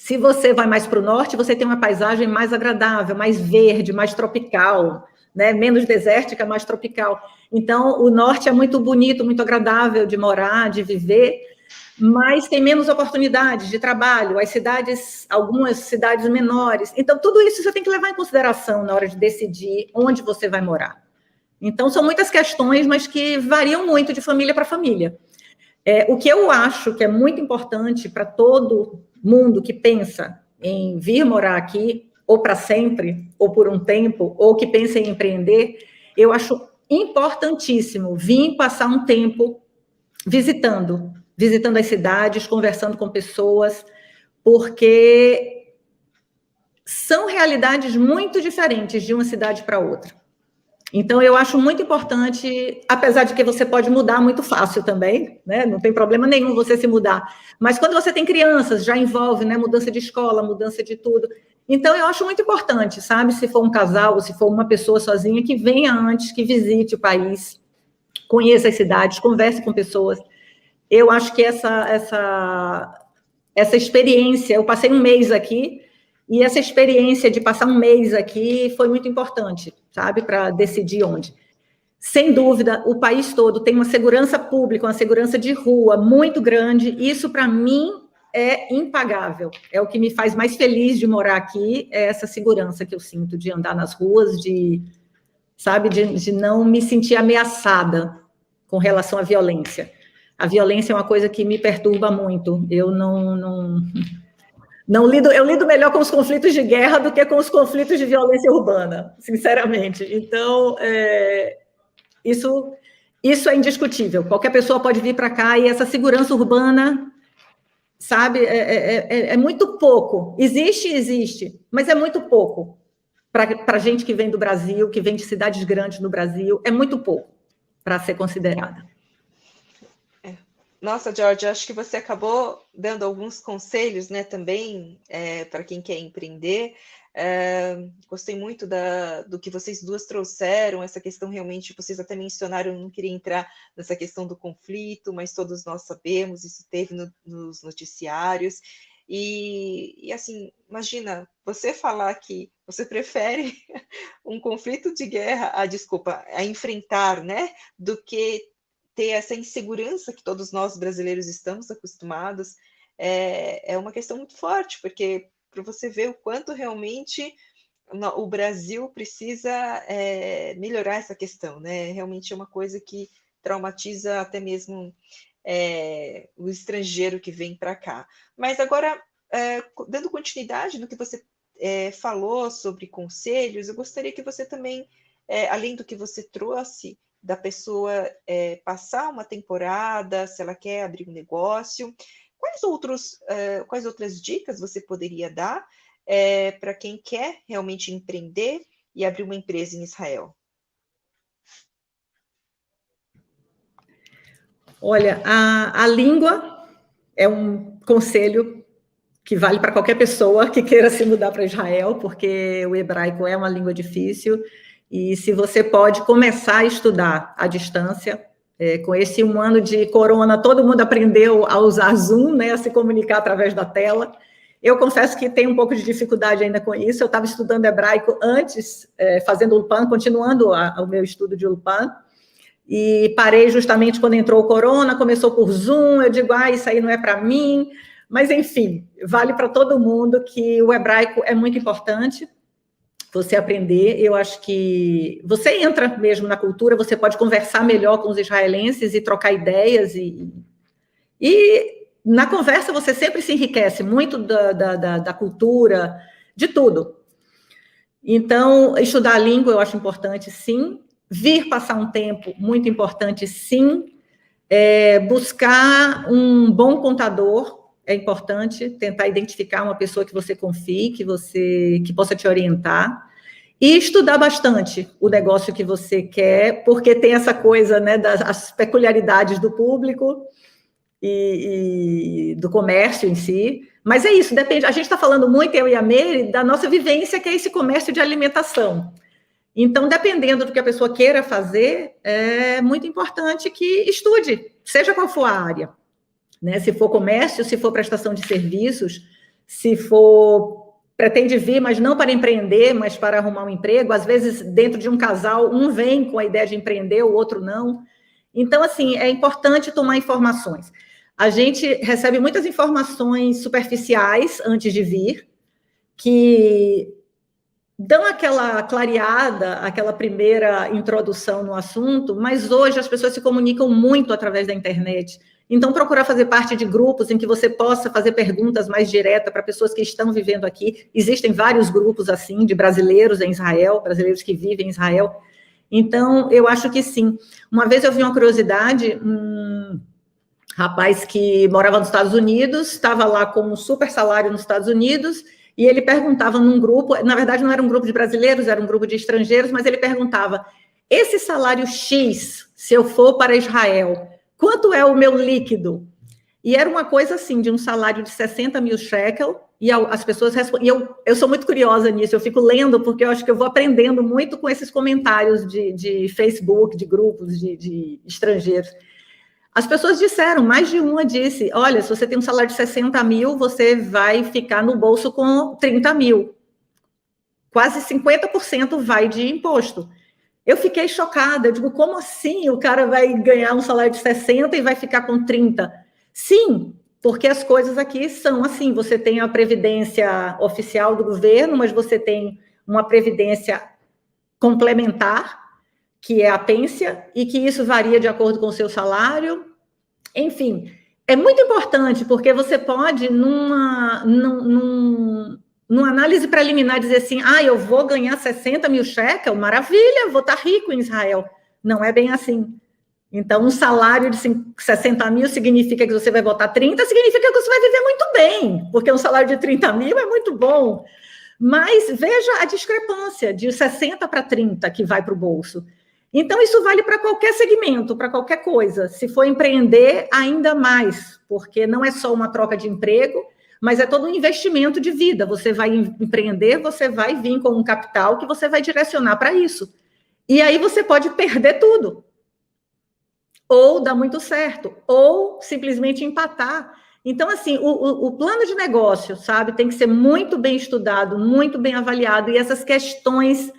Se você vai mais para o norte, você tem uma paisagem mais agradável, mais verde, mais tropical, né? Menos desértica, mais tropical. Então, o norte é muito bonito, muito agradável de morar, de viver, mas tem menos oportunidades de trabalho, as cidades, algumas cidades menores. Então, tudo isso você tem que levar em consideração na hora de decidir onde você vai morar. Então, são muitas questões, mas que variam muito de família para família. O que eu acho que é muito importante para todo mundo que pensa em vir morar aqui, ou para sempre, ou por um tempo, ou que pensa em empreender, eu acho importantíssimo vir passar um tempo visitando as cidades, conversando com pessoas, porque são realidades muito diferentes de uma cidade para outra. Então, eu acho muito importante, apesar de que você pode mudar muito fácil também, né? Não tem problema nenhum você se mudar. Mas quando você tem crianças, já envolve, né? Mudança de escola, mudança de tudo. Então, eu acho muito importante, sabe? Se for um casal ou se for uma pessoa sozinha, que venha antes, que visite o país, conheça as cidades, converse com pessoas. Eu acho que essa experiência, eu passei um mês aqui, e essa experiência de passar um mês aqui foi muito importante, sabe, para decidir onde. Sem dúvida, o país todo tem uma segurança pública, uma segurança de rua muito grande. Isso, para mim, é impagável. É o que me faz mais feliz de morar aqui, é essa segurança que eu sinto de andar nas ruas, sabe, de não me sentir ameaçada com relação à violência. A violência é uma coisa que me perturba muito. Eu eu lido melhor com os conflitos de guerra do que com os conflitos de violência urbana, sinceramente. Então, isso é indiscutível. Qualquer pessoa pode vir para cá e essa segurança urbana, sabe, é muito pouco. Existe, mas é muito pouco. Para gente que vem do Brasil, que vem de cidades grandes no Brasil, é muito pouco para ser considerada. Nossa, George, acho que você acabou dando alguns conselhos, né, também, para quem quer empreender. Gostei muito do que vocês duas trouxeram, essa questão realmente, vocês até mencionaram, eu não queria entrar nessa questão do conflito, mas todos nós sabemos, isso teve nos noticiários. E assim, imagina, você falar que você prefere um conflito de guerra, a enfrentar, né, do que ter essa insegurança que todos nós brasileiros estamos acostumados, é uma questão muito forte, porque para você ver o quanto realmente o Brasil precisa melhorar essa questão, né? Realmente é uma coisa que traumatiza até mesmo o estrangeiro que vem para cá. Mas agora, dando continuidade no que você falou sobre conselhos, eu gostaria que você também, além do que você trouxe, da pessoa passar uma temporada, se ela quer abrir um negócio, quais outras dicas você poderia dar para quem quer realmente empreender e abrir uma empresa em Israel? Olha, a língua é um conselho que vale para qualquer pessoa que queira se mudar para Israel, porque o hebraico é uma língua difícil. E se você pode começar a estudar à distância, com esse 1 ano de corona, todo mundo aprendeu a usar Zoom, né, a se comunicar através da tela. Eu confesso que tenho um pouco de dificuldade ainda com isso. Eu estava estudando hebraico antes, fazendo Ulpan, continuando o meu estudo de Ulpan, e parei justamente quando entrou o corona, começou por Zoom, eu digo, isso aí não é para mim, mas enfim, vale para todo mundo que o hebraico é muito importante, você aprender. Eu acho que você entra mesmo na cultura, você pode conversar melhor com os israelenses e trocar ideias, e na conversa você sempre se enriquece muito da cultura, de tudo. Então, estudar a língua eu acho importante, sim. Vir passar um tempo, muito importante, sim. Buscar um bom contador, é importante, tentar identificar uma pessoa que você confie, que possa te orientar, e estudar bastante o negócio que você quer, porque tem essa coisa, né, das peculiaridades do público e do comércio em si. Mas é isso, depende. A gente está falando muito, eu e a Meire, da nossa vivência, que é esse comércio de alimentação. Então, dependendo do que a pessoa queira fazer, é muito importante que estude, seja qual for a área, né? Se for comércio, se for prestação de serviços, se for, pretende vir, mas não para empreender, mas para arrumar um emprego. Às vezes, dentro de um casal, um vem com a ideia de empreender, o outro não. Então, assim, é importante tomar informações. A gente recebe muitas informações superficiais antes de vir, que dão aquela clareada, aquela primeira introdução no assunto, mas hoje as pessoas se comunicam muito através da internet. Então, procurar fazer parte de grupos em que você possa fazer perguntas mais diretas para pessoas que estão vivendo aqui. Existem vários grupos, assim, de brasileiros em Israel, brasileiros que vivem em Israel. Então, eu acho que sim. Uma vez eu vi uma curiosidade, um rapaz que morava nos Estados Unidos, estava lá com um super salário nos Estados Unidos, e ele perguntava num grupo, na verdade não era um grupo de brasileiros, era um grupo de estrangeiros, mas ele perguntava, esse salário X, se eu for para Israel, quanto é o meu líquido? E era uma coisa assim, de um salário de 60 mil shekel, e as pessoas respondiam, eu sou muito curiosa nisso, eu fico lendo, porque eu acho que eu vou aprendendo muito com esses comentários de Facebook, de grupos de estrangeiros. As pessoas disseram, mais de uma disse, olha, se você tem um salário de 60 mil, você vai ficar no bolso com 30 mil. Quase 50% vai de imposto. Eu fiquei chocada, eu digo, como assim o cara vai ganhar um salário de 60 e vai ficar com 30? Sim, porque as coisas aqui são assim, você tem a previdência oficial do governo, mas você tem uma previdência complementar, que é a pênsia, e que isso varia de acordo com o seu salário. Enfim, é muito importante, porque você pode, numa análise preliminar, dizer assim, eu vou ganhar 60 mil shekel, maravilha, vou estar rico em Israel. Não é bem assim. Então, um salário de 60 mil significa que você vai botar 30, significa que você vai viver muito bem, porque um salário de 30 mil é muito bom. Mas veja a discrepância de 60 para 30 que vai para o bolso. Então, isso vale para qualquer segmento, para qualquer coisa. Se for empreender, ainda mais, porque não é só uma troca de emprego, mas é todo um investimento de vida. Você vai empreender, você vai vir com um capital que você vai direcionar para isso. E aí você pode perder tudo. Ou dar muito certo, ou simplesmente empatar. Então, assim, o plano de negócio, sabe, tem que ser muito bem estudado, muito bem avaliado, e essas questões,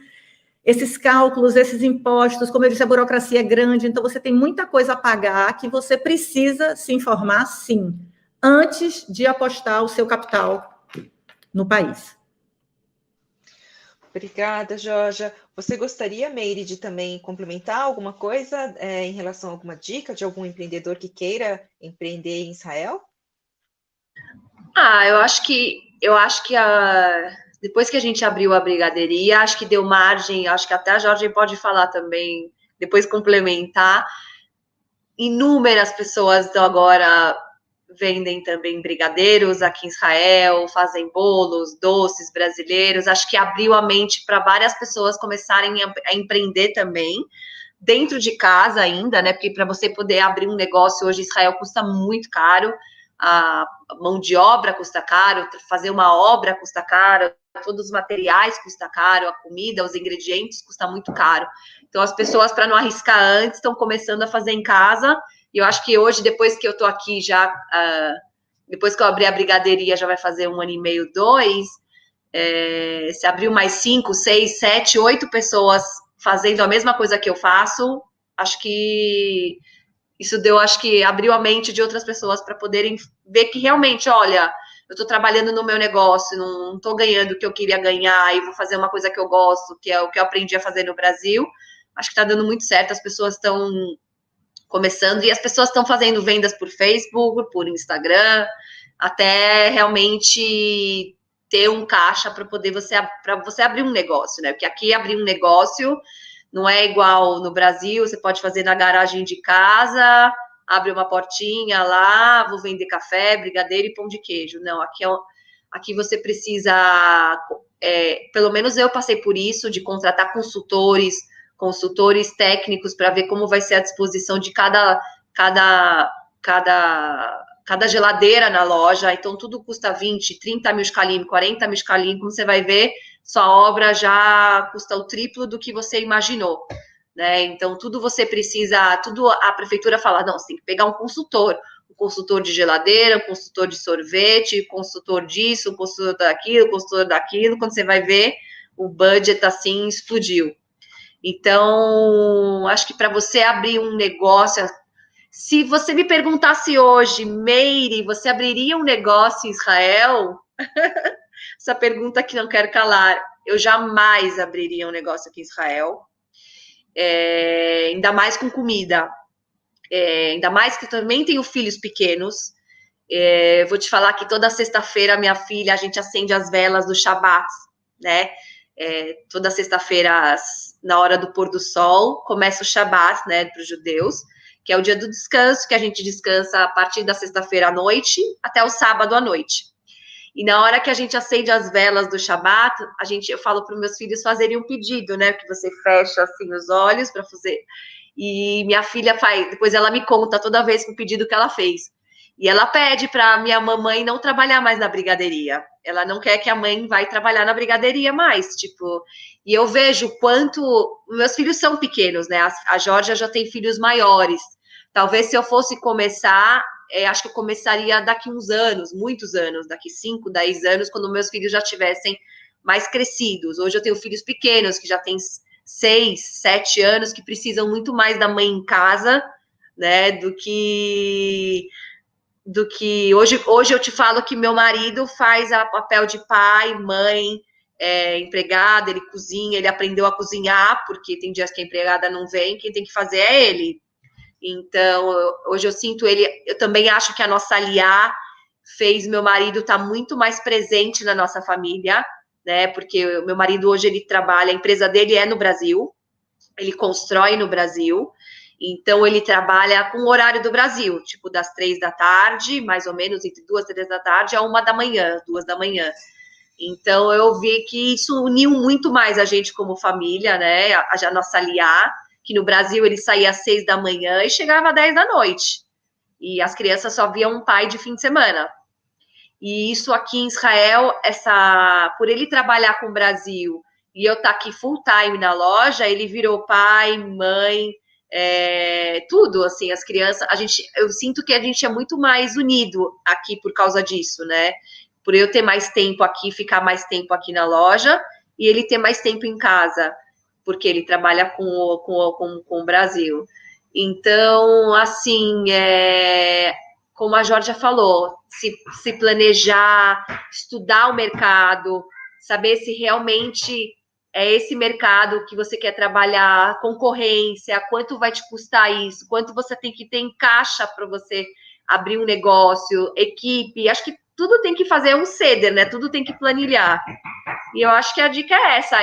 esses cálculos, esses impostos, como eu disse, a burocracia é grande, então você tem muita coisa a pagar que você precisa se informar, sim, antes de apostar o seu capital no país. Obrigada, Georgia. Você gostaria, Meire, de também complementar alguma coisa em relação a alguma dica de algum empreendedor que queira empreender em Israel? Eu acho que depois que a gente abriu a brigadeiria, acho que deu margem, acho que até a Georgia pode falar também, depois complementar. Inúmeras pessoas estão agora vendem também brigadeiros aqui em Israel, fazem bolos, doces brasileiros. Acho que abriu a mente para várias pessoas começarem a empreender também, dentro de casa ainda, né? Porque para você poder abrir um negócio hoje em Israel custa muito caro, a mão de obra custa caro, fazer uma obra custa caro, todos os materiais custa caro, a comida, os ingredientes custa muito caro. Então as pessoas, para não arriscar antes, estão começando a fazer em casa. E eu acho que hoje, depois que eu tô aqui já, depois que eu abri a brigadeiria, já vai fazer 1 ano e meio, 2, se abriu mais 5, 6, 7, 8 pessoas fazendo a mesma coisa que eu faço, acho que isso acho que abriu a mente de outras pessoas para poderem ver que realmente, olha, eu estou trabalhando no meu negócio, não estou ganhando o que eu queria ganhar e vou fazer uma coisa que eu gosto, que é o que eu aprendi a fazer no Brasil. Acho que está dando muito certo, as pessoas estão começando, e as pessoas estão fazendo vendas por Facebook, por Instagram, até realmente ter um caixa para poder você abrir um negócio, né? Porque aqui abrir um negócio não é igual no Brasil, você pode fazer na garagem de casa, abre uma portinha lá, vou vender café, brigadeiro e pão de queijo. Não, aqui você precisa, pelo menos eu passei por isso, de contratar consultores técnicos para ver como vai ser a disposição de cada geladeira na loja. Então, tudo custa 20, 30 mil shkalim, 40 mil shkalim. Como você vai ver, sua obra já custa o triplo do que você imaginou, né? Então, tudo você precisa, tudo a prefeitura fala, não, você tem que pegar um consultor. um consultor de geladeira, um consultor de sorvete, um consultor disso, um consultor daquilo, um consultor daquilo. Quando você vai ver, o budget, assim, explodiu. Então, acho que para você abrir um negócio... Se você me perguntasse hoje, Meire, você abriria um negócio em Israel? Essa pergunta que não quero calar. Eu jamais abriria um negócio aqui em Israel. Ainda mais com comida. Ainda mais que eu também tenho filhos pequenos. Vou te falar que toda sexta-feira, minha filha, a gente acende as velas do Shabat, né? Toda sexta-feira, na hora do pôr do sol, começa o Shabat, né, para os judeus, que é o dia do descanso, que a gente descansa a partir da sexta-feira à noite até o sábado à noite. E na hora que a gente acende as velas do Shabat, eu falo para os meus filhos fazerem um pedido, né? Que você fecha assim os olhos para fazer. E minha filha faz, depois ela me conta toda vez o pedido que ela fez. E ela pede para minha mamãe não trabalhar mais na brigadeiria. Ela não quer que a mãe vai trabalhar na brigadeiria mais, tipo. E eu vejo quanto meus filhos são pequenos, né? A Georgia já tem filhos maiores. Talvez se eu fosse começar, acho que eu começaria daqui uns anos, muitos anos, daqui 5, 10 anos, quando meus filhos já estivessem mais crescidos. Hoje eu tenho filhos pequenos, que já têm 6, 7 anos, que precisam muito mais da mãe em casa, né, do que hoje eu te falo que meu marido faz o papel de pai, mãe, empregada, ele cozinha, ele aprendeu a cozinhar, porque tem dias que a empregada não vem, quem tem que fazer é ele. Então, hoje eu sinto ele, eu também acho que a nossa aliá fez meu marido estar muito mais presente na nossa família, né, porque o meu marido hoje ele trabalha, a empresa dele é no Brasil, ele constrói no Brasil, então ele trabalha com o horário do Brasil, tipo das 3 da tarde, mais ou menos entre 2 e 3 da tarde, a 1 da manhã, 2 da manhã. Então eu vi que isso uniu muito mais a gente como família, né, a nossa aliá, que no Brasil ele saía às 6 da manhã e chegava às 10 da noite. E as crianças só viam um pai de fim de semana. E isso aqui em Israel, por ele trabalhar com o Brasil e eu estar aqui full time na loja, ele virou pai, mãe, tudo, assim, as crianças, eu sinto que a gente é muito mais unido aqui por causa disso, né? Por eu ter mais tempo aqui, ficar mais tempo aqui na loja e ele ter mais tempo em casa, porque ele trabalha com o Brasil. Então, assim, como a Georgia falou, se planejar, estudar o mercado, saber se realmente é esse mercado que você quer trabalhar, concorrência, quanto vai te custar isso, quanto você tem que ter em caixa para você abrir um negócio, equipe, acho que tudo tem que fazer um ceder, né? Tudo tem que planilhar. E eu acho que a dica é essa.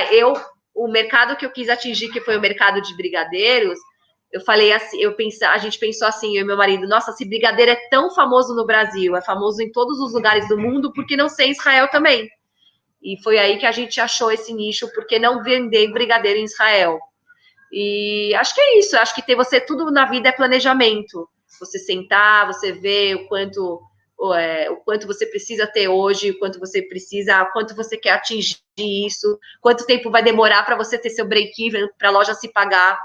O mercado que eu quis atingir, que foi o mercado de brigadeiros, eu falei assim, a gente pensou assim, eu e meu marido, nossa, se brigadeiro é tão famoso no Brasil, é famoso em todos os lugares do mundo, por que não ser em Israel também? E foi aí que a gente achou esse nicho, por que não vender brigadeiro em Israel? E acho que é isso, acho que tudo na vida é planejamento. Você sentar, você ver o quanto você precisa ter hoje, o quanto você quer atingir isso, quanto tempo vai demorar para você ter seu break-even, para a loja se pagar.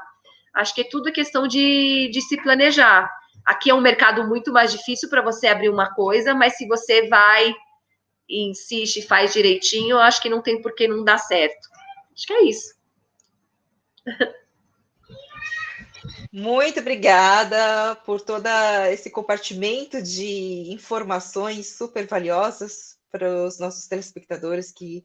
Acho que é tudo questão de se planejar. Aqui é um mercado muito mais difícil para você abrir uma coisa, mas se você vai, insiste, faz direitinho, acho que não tem por que não dar certo. Acho que é isso. Muito obrigada por todo esse compartimento de informações super valiosas para os nossos telespectadores que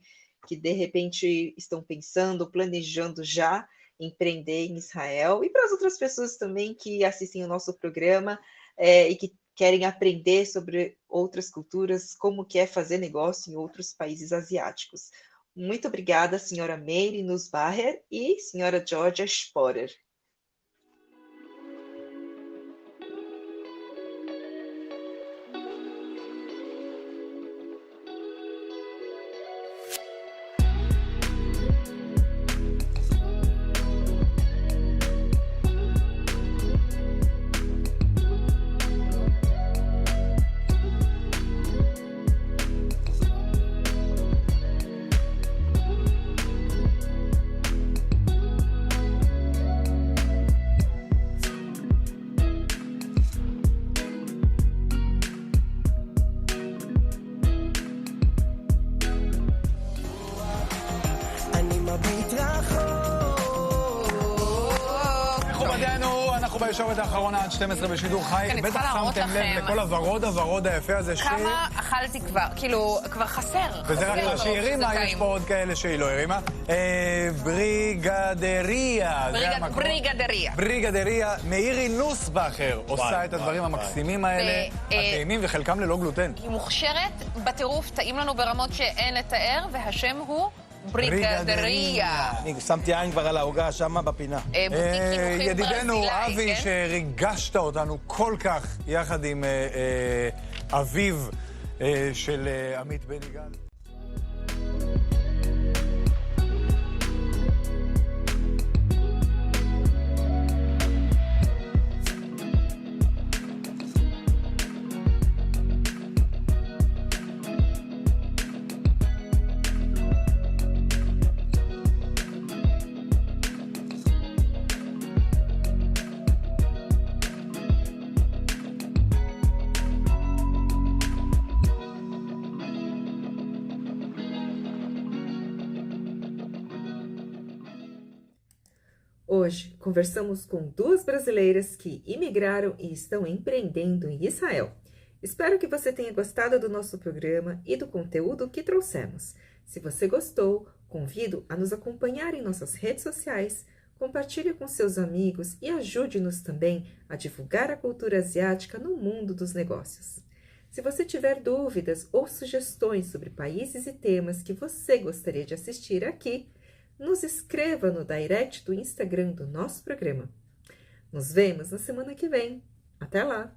de repente estão pensando, planejando já empreender em Israel, e para as outras pessoas também que assistem o nosso programa e que querem aprender sobre outras culturas, como que é fazer negócio em outros países asiáticos. Muito obrigada, senhora Meire Nussbacher e senhora Georgia Sporer. מביט רחוק. מכובדינו, אנחנו בישורת האחרונה עד 12 בשידור חי. בטח שמתם לב לכל הוורוד היפה הזה כמה אכלתי כבר, כאילו, כבר חסר. וזה רק מה שהיא הרימה, יש פה עוד כאלה שהיא לא הרימה. בריגדריה. בריגדריה. מאירי נוסבכר עושה את הדברים המקסימים האלה, הטעימים וחלקם ללא גלוטן. היא מוכשרת בטירוף, טעים לנו ברמות שאין לתאר, והשם הוא בריגדריה. אני שמתי עין כבר על ההוגה שמה בפינה. ידידנו אבי, שריגשת אותנו כל כך יחד עם אביו של עמית בן יגאל. Hoje, conversamos com duas brasileiras que imigraram e estão empreendendo em Israel. Espero que você tenha gostado do nosso programa e do conteúdo que trouxemos. Se você gostou, convido a nos acompanhar em nossas redes sociais, compartilhe com seus amigos e ajude-nos também a divulgar a cultura asiática no mundo dos negócios. Se você tiver dúvidas ou sugestões sobre países e temas que você gostaria de assistir aqui, nos escreva no direct do Instagram do nosso programa. Nos vemos na semana que vem. Até lá!